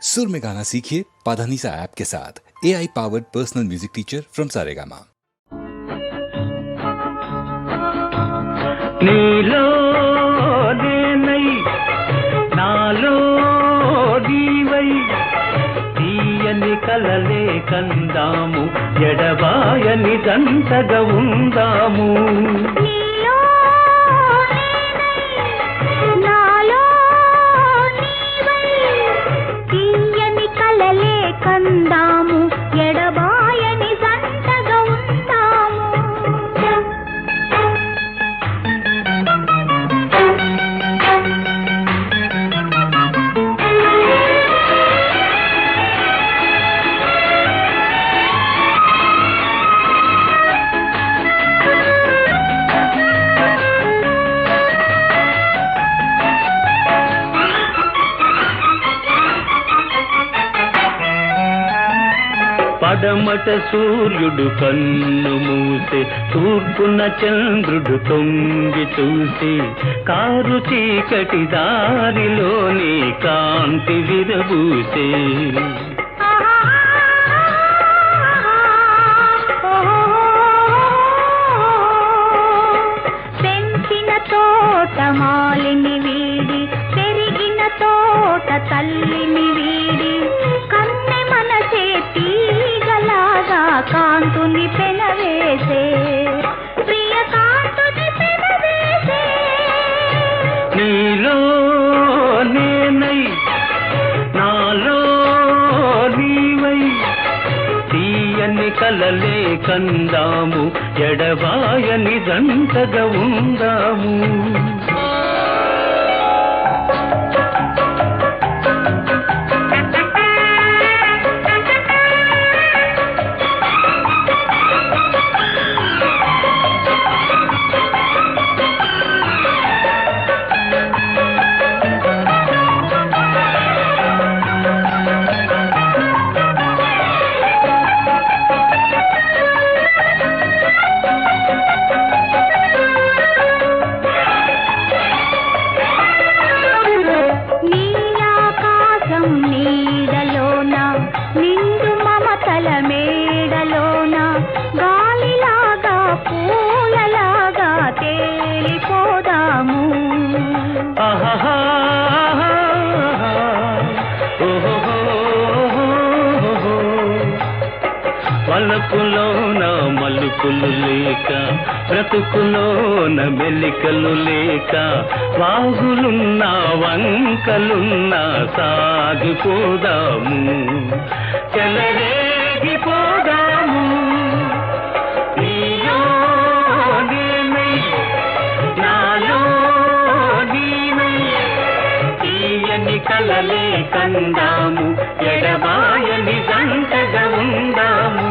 सुर में गाना सीखिए पाधानीसा ऐप के साथ। AI powered personal music teacher from Saregama. నీలో నేనై నాలో నీవై తీయని కలలే కందాము ఎడబాయని జంటగా ఉందాము. నీలో నేనై నాలో నీవై తీయని కలలే కందాము ఎడబాయని జంటగా ఉందాము. పడమట సూర్యుడు కన్ను మూసే తూర్పున చంద్రుడు తొంగి చూసి కారు చీకటి దారిలోని కాంతి విరబూసే. పెంచిన తోట మాలిని వీడి పెరిగిన తోట తల్లిని వీడి కన్నె మనసే తీగలాగా కాంతుని పెనవేసే ప్రియ కాంతుని పెనవేసే. నీలో నేనై నాలో నీవై తీయని కలలే కందాము ఎడబాయని జంటగా ఉందాము. నీలాకాశం నీడలోన నిండు మమతల మేడలోన గాలిలాగా పూలలాగా తేలిపోదాము. ఆహాహా ఓహోహోహోహో. పలుకులోన మలుపులు లేక బ్రతుకులోన మెలికలు లేక వాగులున్నా వంకలున్నా సాగిపోదాము చెలరేగిపోదాము. నీలో నేనై నాలో నీవై తీయని కలలే కందాము ఎడబాయని జంటగా ఉందాము.